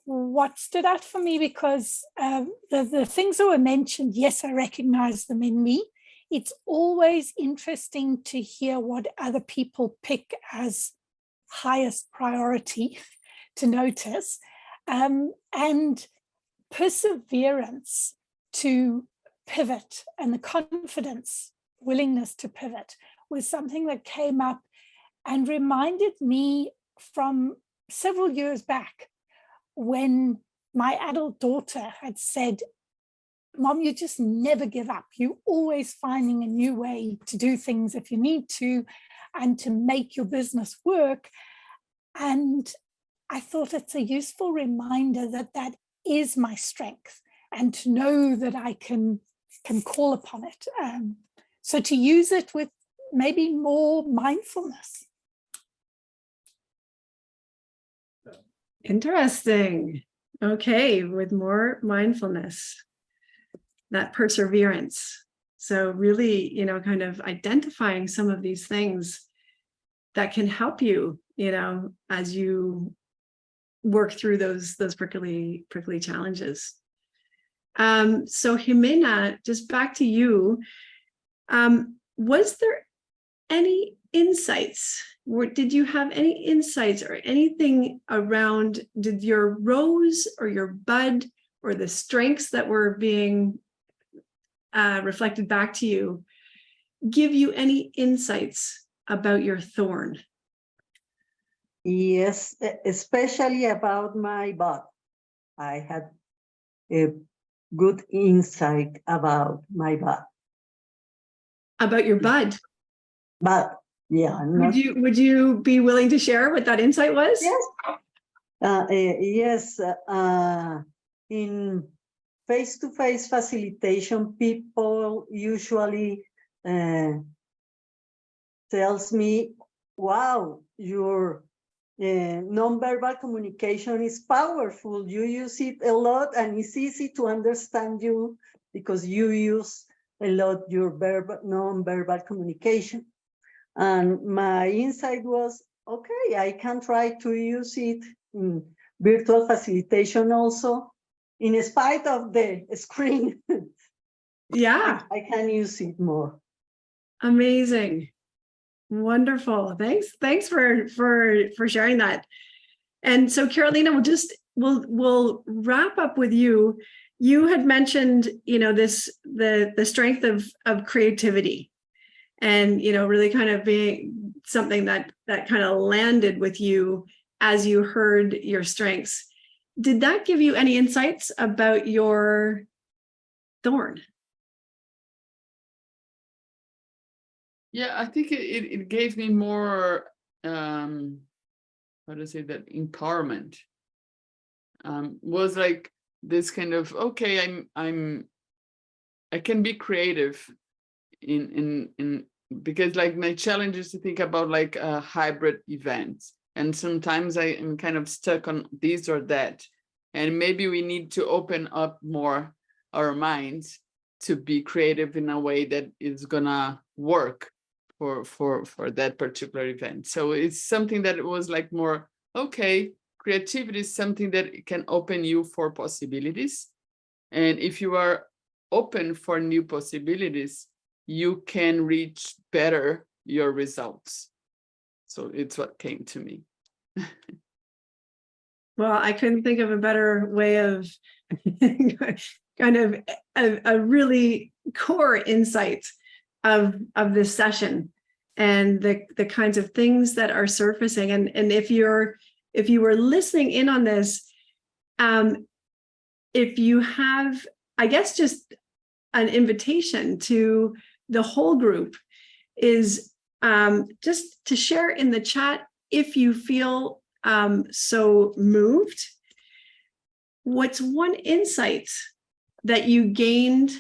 What stood out for me, because the things that were mentioned, yes, I recognize them in me. It's always interesting to hear what other people pick as highest priority to notice, and perseverance to pivot, and the confidence, willingness to pivot was something that came up and reminded me from several years back, when my adult daughter had said, Mom, you just never give up. You're always finding a new way to do things if you need to, and to make your business work. And I thought it's a useful reminder that is my strength, and to know that I can call upon it. So to use it with maybe more mindfulness.
Interesting. Okay, with more mindfulness, that perseverance. So really, kind of identifying some of these things that can help you, as you work through those prickly challenges. So Jimena, just back to you. Was there any insights? Did you have any insights or anything around, did your rose or your bud or the strengths that were being reflected back to you give you any insights about your thorn?
Yes, especially about my butt. I had a good insight about my butt.
About your bud.
But yeah,
Would you be willing to share what that insight was?
Yes. Yes. In face-to-face facilitation, people usually tells me, "Wow, your nonverbal communication is powerful. You use it a lot, and it's easy to understand you because you use a lot your nonverbal communication." And my insight was, okay, I can try to use it in virtual facilitation also, in spite of the screen.
Yeah.
I can use it more.
Amazing. Wonderful. Thanks for sharing that. And so Carolina, we'll wrap up with you. You had mentioned, the strength of creativity, and really kind of being something that kind of landed with you as you heard your strengths. Did that give you any insights about your thorn?
Yeah, I think it gave me more, how to say that, empowerment. Was like this kind of, okay, I can be creative in because like my challenge is to think about like a hybrid events, and sometimes I am kind of stuck on this or that, and maybe we need to open up more our minds to be creative in a way that is gonna work for that particular event. So it's something that it was like more, okay, creativity is something that can open you for possibilities, and if you are open for new possibilities, you can reach better your results. So it's what came to me.
Well, I couldn't think of a better way of kind of a really core insight of this session, and the kinds of things that are surfacing. And if you were listening in on this, if you have, I guess, just an invitation to the whole group is just to share in the chat, if you feel so moved, what's one insight that you gained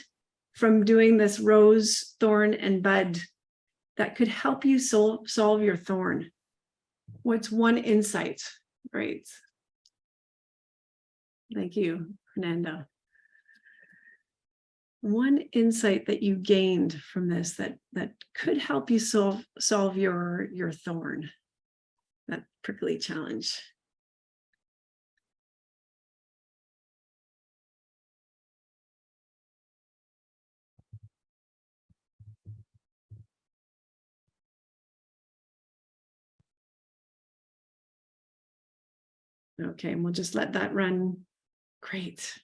from doing this rose, thorn, and bud that could help you solve your thorn? What's one insight? Great. Thank you, Fernando. One insight that you gained from this that could help you solve your thorn, that prickly challenge. Okay, and we'll just let that run. Great.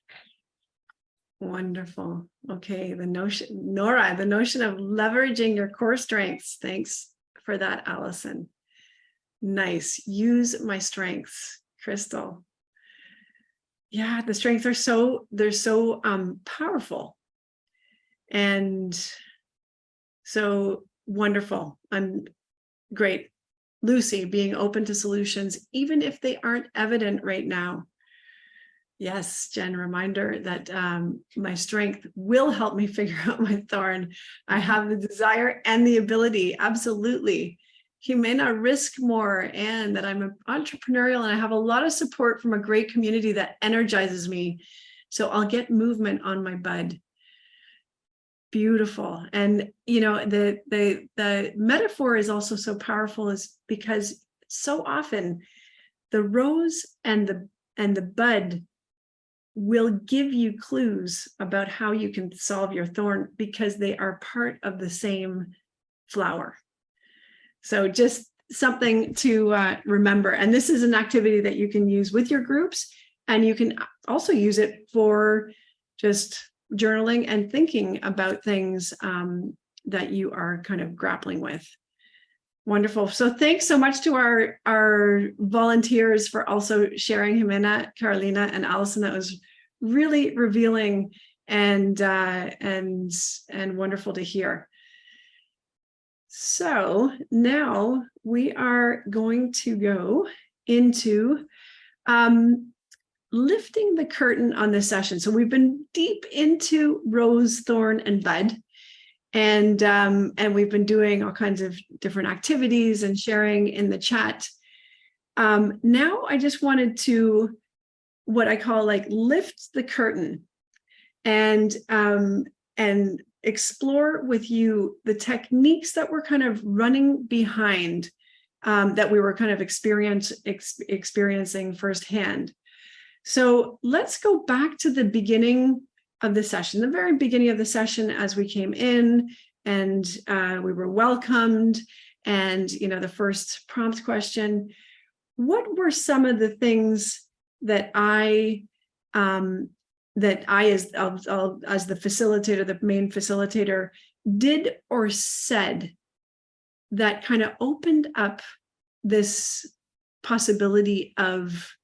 Wonderful. Okay, Nora, the notion of leveraging your core strengths. Thanks for that, Allison. Nice. Use my strengths, Crystal. Yeah, the strengths are they're so powerful and so wonderful. I'm great. Lucy, being open to solutions, even if they aren't evident right now. Yes, Jen, reminder that my strength will help me figure out my thorn. I have the desire and the ability, absolutely. Jimena, risk more, and that I'm entrepreneurial and I have a lot of support from a great community that energizes me. So I'll get movement on my bud. Beautiful. And the metaphor is also so powerful, is because so often the rose and the bud will give you clues about how you can solve your thorn because they are part of the same flower. So just something to remember. And this is an activity that you can use with your groups, and you can also use it for just journaling and thinking about things that you are kind of grappling with. Wonderful. So thanks so much to our volunteers for also sharing, Jimena, Carolina, and Allison. That was really revealing and wonderful to hear. So now we are going to go into lifting the curtain on this session. So we've been deep into rose, thorn, and bud. And we've been doing all kinds of different activities and sharing in the chat. Now I just wanted to, what I call like lift the curtain and explore with you the techniques that we're kind of running behind, that we were kind of experiencing firsthand. So let's go back to the beginning of the session, the very beginning of the session, as we came in and we were welcomed, and the first prompt question: what were some of the things that I as the facilitator, the main facilitator, did or said that kind of opened up this possibility of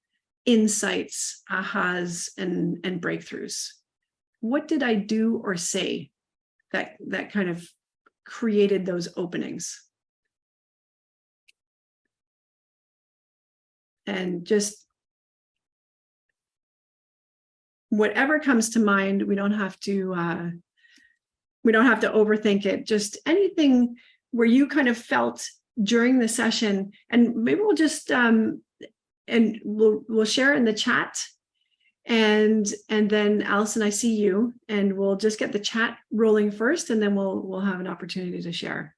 insights, ahas, and breakthroughs? What did I do or say that kind of created those openings? And just whatever comes to mind, we don't have to overthink it. Just anything where you kind of felt during the session, and maybe we'll just and we'll share in the chat. And then Allison, I see you, and we'll just get the chat rolling first, and then we'll have an opportunity to share.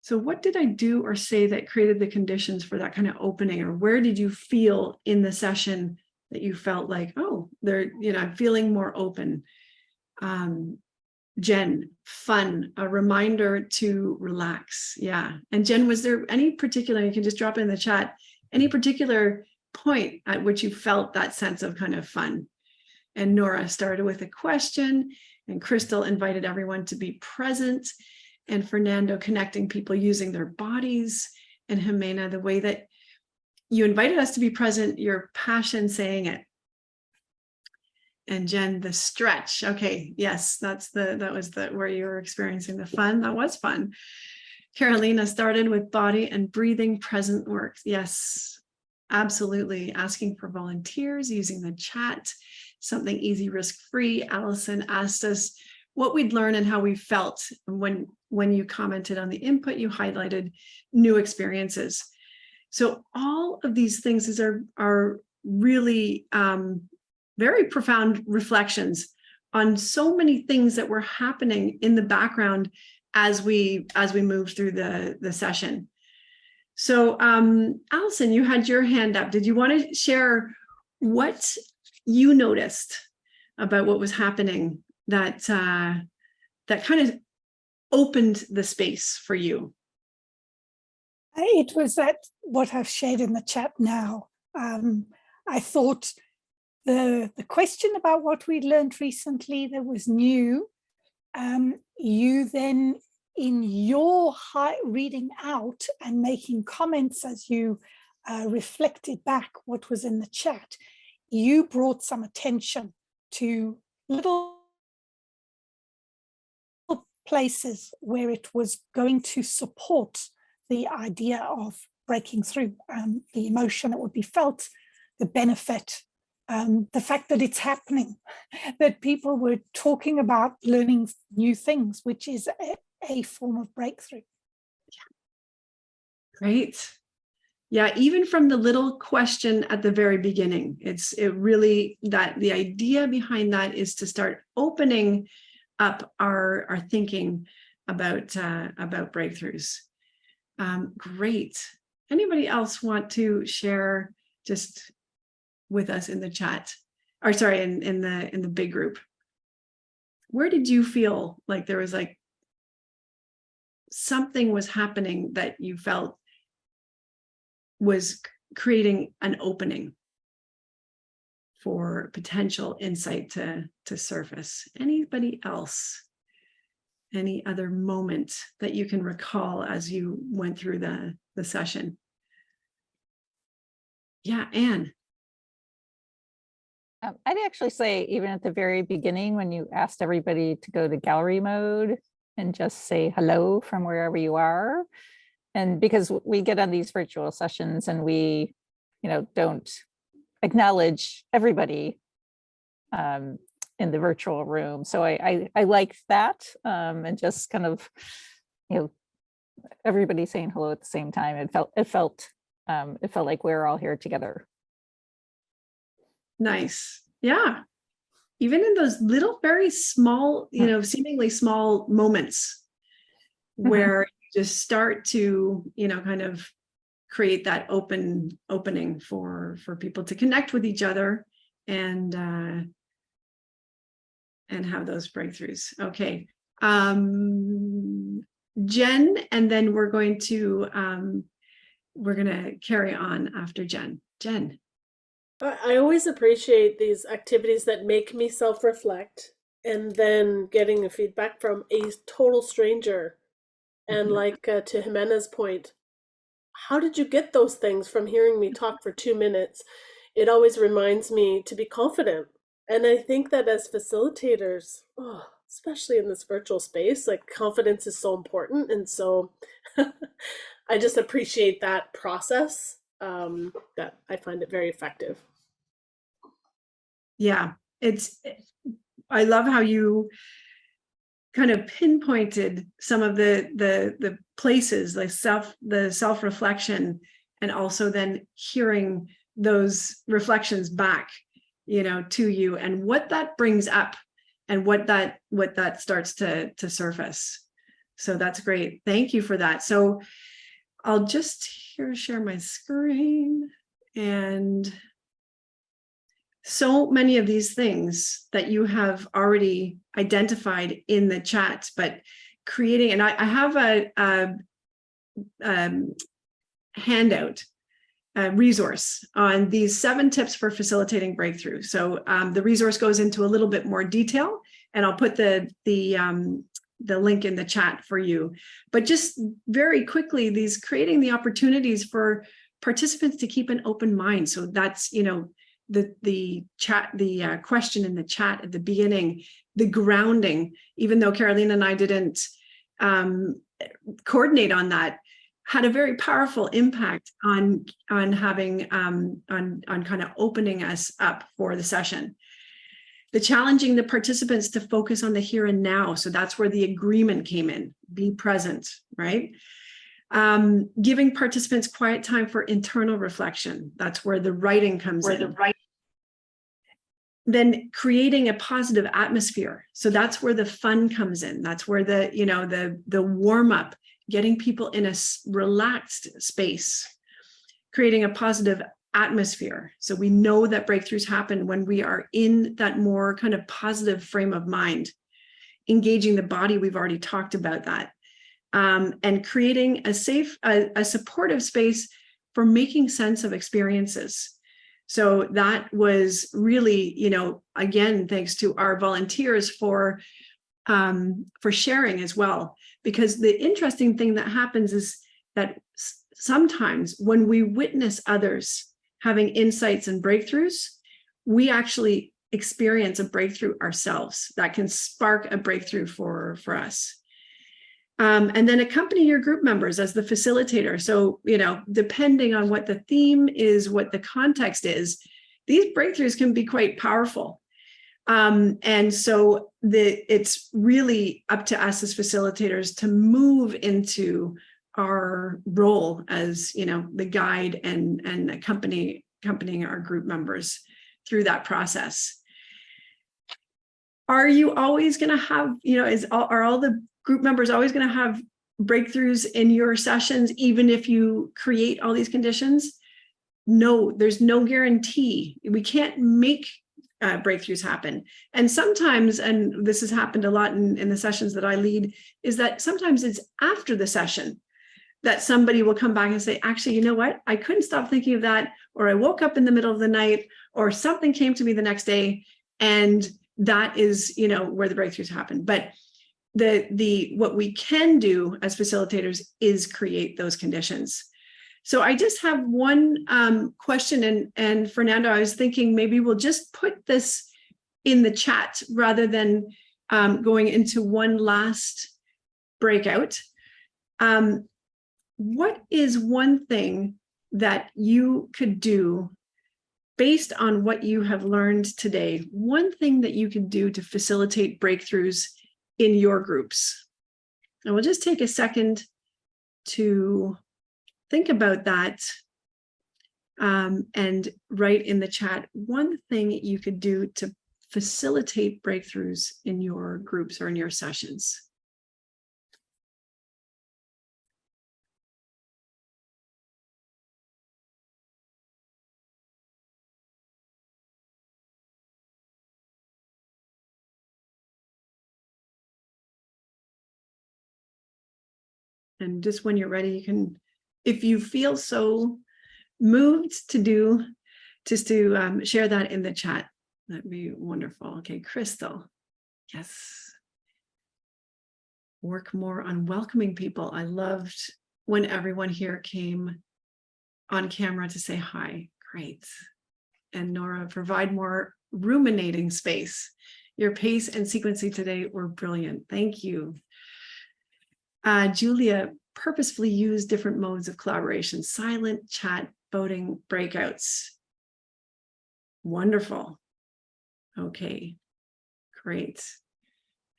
So what did I do or say that created the conditions for that kind of opening? Or where did you feel in the session that you felt like, oh, I'm feeling more open? Jen, fun, a reminder to relax. Yeah. And Jen, was there any particular, you can just drop it in the chat, any particular point at which you felt that sense of kind of fun? And Nora started with a question, and Crystal invited everyone to be present, and Fernando connecting people using their bodies, and Jimena, the way that you invited us to be present, your passion saying it. And Jen, the stretch. Okay, yes, that was where you were experiencing the fun. That was fun. Carolina started with body and breathing present work. Yes, absolutely. Asking for volunteers, using the chat, something easy, risk-free. Allison asked us what we'd learned and how we felt. When you commented on the input, you highlighted new experiences. So all of these things are really very profound reflections on so many things that were happening in the background as we moved through the session. So Allison, you had your hand up. Did you want to share what you noticed about what was happening that kind of opened the space for you?
It was that what I've shared in the chat now. I thought the question about what we'd learned recently that was new, you then in your reading out and making comments as you reflected back what was in the chat, you brought some attention to little places where it was going to support the idea of breaking through, the emotion that would be felt, the benefit, the fact that it's happening, that people were talking about learning new things, which is a form of breakthrough.
Great. Yeah, even from the little question at the very beginning, it really, that the idea behind that is to start opening up our thinking about breakthroughs. Great. Anybody else want to share just with us in the chat, or sorry, in the big group? Where did you feel like there was like something was happening that you felt was creating an opening for potential insight to surface? Anybody else? Any other moment that you can recall as you went through the session? Yeah, Anne.
I'd actually say even at the very beginning, when you asked everybody to go to gallery mode and just say hello from wherever you are. And because we get on these virtual sessions and we, don't acknowledge everybody in the virtual room. So I liked that, and just kind of, everybody saying hello at the same time. It felt like we were all here together.
Nice. Yeah. Even in those little, very small, seemingly small moments where you just start to, kind of create that opening for people to connect with each other and have those breakthroughs. Okay. Jen, and then we're going to carry on after Jen. Jen.
I always appreciate these activities that make me self-reflect, and then getting a feedback from a total stranger. And like to Jimena's point, how did you get those things from hearing me talk for 2 minutes? It always reminds me to be confident. And I think that as facilitators, especially in this virtual space, like confidence is so important. And so I just appreciate that process. That I find it very effective.
Yeah, I love how you kind of pinpointed some of the places, like the self-reflection, and also then hearing those reflections back, to you, and what that brings up and what that starts to surface. So that's great. Thank you for that. So I'll just share my screen, and so many of these things that you have already identified in the chat, but creating, and I have a handout, a resource on these 7 tips for facilitating breakthrough. So the resource goes into a little bit more detail, and I'll put the link in the chat for you. But just very quickly, these creating the opportunities for participants to keep an open mind. So that's, the chat, the question in the chat at the beginning, the grounding, even though Carolina and I didn't coordinate on that, had a very powerful impact on having on kind of opening us up for the session. The challenging the participants to focus on the here and now. So that's where the agreement came in. Be present, right? Giving participants quiet time for internal reflection. That's where the writing comes in. Then creating a positive atmosphere. So that's where the fun comes in. That's where the warm up, getting people in a relaxed space, creating a positive atmosphere. So we know that breakthroughs happen when we are in that more kind of positive frame of mind. Engaging the body, we've already talked about that. And creating a safe, a supportive space for making sense of experiences. So that was really, again, thanks to our volunteers for sharing as well. Because the interesting thing that happens is that sometimes when we witness others having insights and breakthroughs, we actually experience a breakthrough ourselves that can spark a breakthrough for us. And then accompany your group members as the facilitator. So, depending on what the theme is, what the context is, these breakthroughs can be quite powerful. And so it's really up to us as facilitators to move into our role as, the guide and accompanying our group members through that process. Are you always going to have, are all the group members always going to have breakthroughs in your sessions, even if you create all these conditions? No, there's no guarantee. We can't make breakthroughs happen. And sometimes, and this has happened a lot in the sessions that I lead, is that sometimes it's after the session that somebody will come back and say, actually, you know what? I couldn't stop thinking of that, or I woke up in the middle of the night, or something came to me the next day. And that is, where the breakthroughs happen. But what we can do as facilitators is create those conditions. So I just have one question, and Fernando, I was thinking maybe we'll just put this in the chat rather than going into one last breakout. What is one thing that you could do based on what you have learned today? One thing that you could do to facilitate breakthroughs in your groups? And we'll just take a second to think about that and write in the chat one thing you could do to facilitate breakthroughs in your groups or in your sessions. And just when you're ready, you can, if you feel so moved to do, just to share that in the chat. That'd be wonderful. Okay, Crystal. Yes. Work more on welcoming people. I loved when everyone here came on camera to say hi. Great. And Nora, provide more ruminating space. Your pace and sequencing today were brilliant. Thank you. Julia, purposefully use different modes of collaboration, silent, chat, voting, breakouts. Wonderful. Okay, great.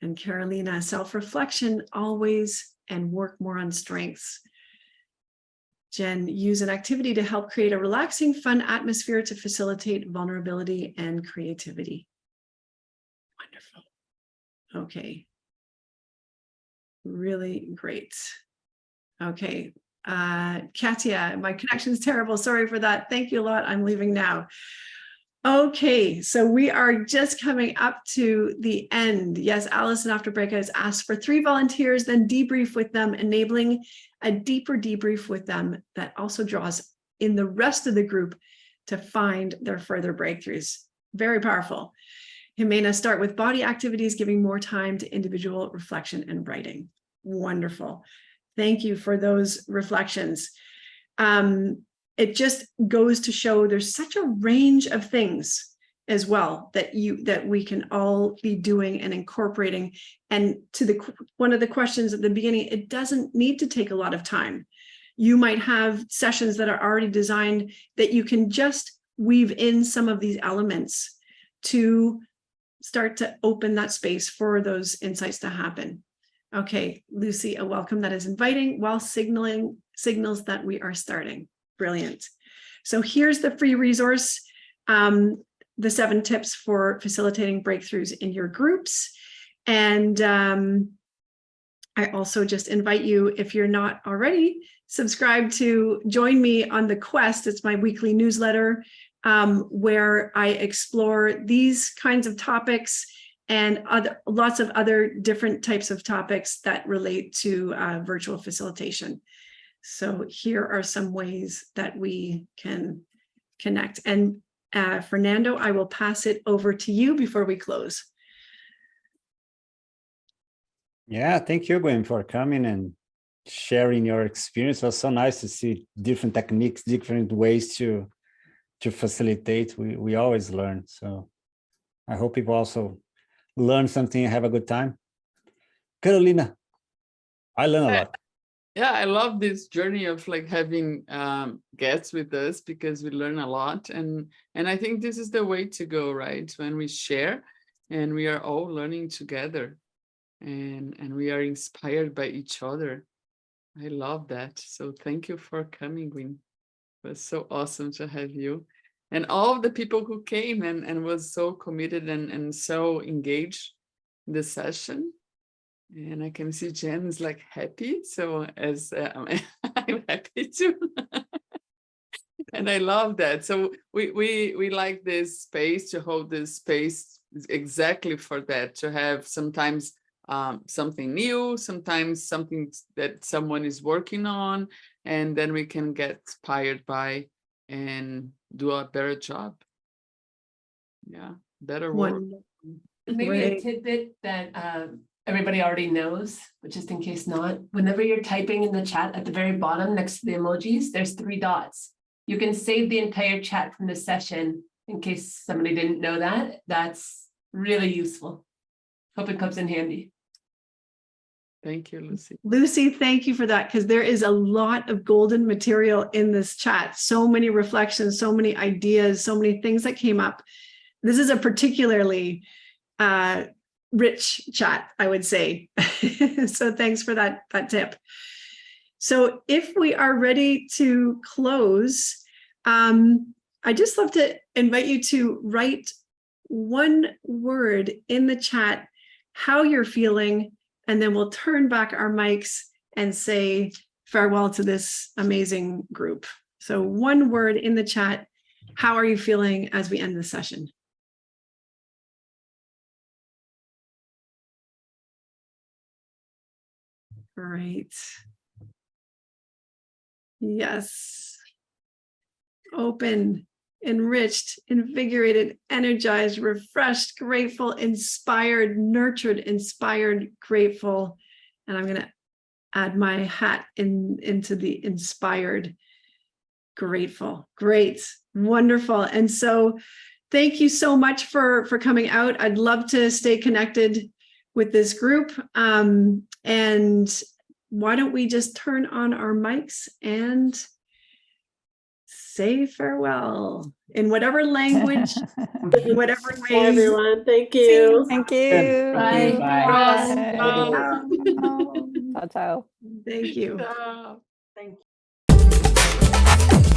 And Carolina, self-reflection always, and work more on strengths. Jen, use an activity to help create a relaxing, fun atmosphere to facilitate vulnerability and creativity. Wonderful. Okay. Really great. Okay. Katia, my connection is terrible. Sorry for that. Thank you a lot. I'm leaving now. Okay, so we are just coming up to the end. Yes, Allison after breakout has asked for 3 volunteers, then debrief with them, enabling a deeper debrief with them that also draws in the rest of the group to find their further breakthroughs. Very powerful. Jimena, start with body activities, giving more time to individual reflection and writing. Wonderful. Thank you for those reflections. It just goes to show there's such a range of things as well that we can all be doing and incorporating. And to one of the questions at the beginning, it doesn't need to take a lot of time. You might have sessions that are already designed that you can just weave in some of these elements to start to open that space for those insights to happen. Okay, Lucy, a welcome that is inviting while signals that we are starting. Brilliant. So here's the free resource, the 7 tips for facilitating breakthroughs in your groups. And I also just invite you, if you're not already subscribed, to join me on The Quest. It's my weekly newsletter where I explore these kinds of topics and lots of other different types of topics that relate to virtual facilitation. So here are some ways that we can connect. And Fernando, I will pass it over to you before we close.
Yeah, thank you, Gwyn, for coming and sharing your experience. It was so nice to see different techniques, different ways to facilitate. We always learn. So I hope people also learn something and have a good time. Carolina, I learned a lot.
Yeah, I love this journey of like having guests with us because we learn a lot. And I think this is the way to go, right? When we share and we are all learning together and we are inspired by each other. I love that. So thank you for coming, Gwyn. It was so awesome to have you. And all of the people who came and was so committed and so engaged in the session. And I can see Jen is like happy. So as I'm happy too. And I love that. So we like this space, to hold this space exactly for that, to have sometimes something new, sometimes something that someone is working on, and then we can get inspired by and do a better job. Yeah, better work.
Maybe a tidbit that everybody already knows, but just in case not, whenever you're typing in the chat at the very bottom next to the emojis, there's 3 dots. You can save the entire chat from the session in case somebody didn't know that. That's really useful. Hope it comes in handy.
Thank you, Lucy.
Lucy, thank you for that, because there is a lot of golden material in this chat. So many reflections, so many ideas, so many things that came up. This is a particularly rich chat, I would say. So thanks for that tip. So if we are ready to close, I just love to invite you to write one word in the chat, how you're feeling, and then we'll turn back our mics and say farewell to this amazing group. So one word in the chat, how are you feeling as we end the session? Great. Yes. Open, enriched, invigorated, energized, refreshed, grateful, inspired, nurtured, inspired, grateful. And I'm going to add my hat into the inspired, grateful. Great. Wonderful. And so thank you so much for coming out. I'd love to stay connected with this group. And why don't we just turn on our mics and say farewell in whatever language, whatever way.
Bye, everyone. Thank you.
Thank you.
Bye.
Bye.
Ciao.
Ciao, ciao.
Thank you.
Ciao.
Thank you.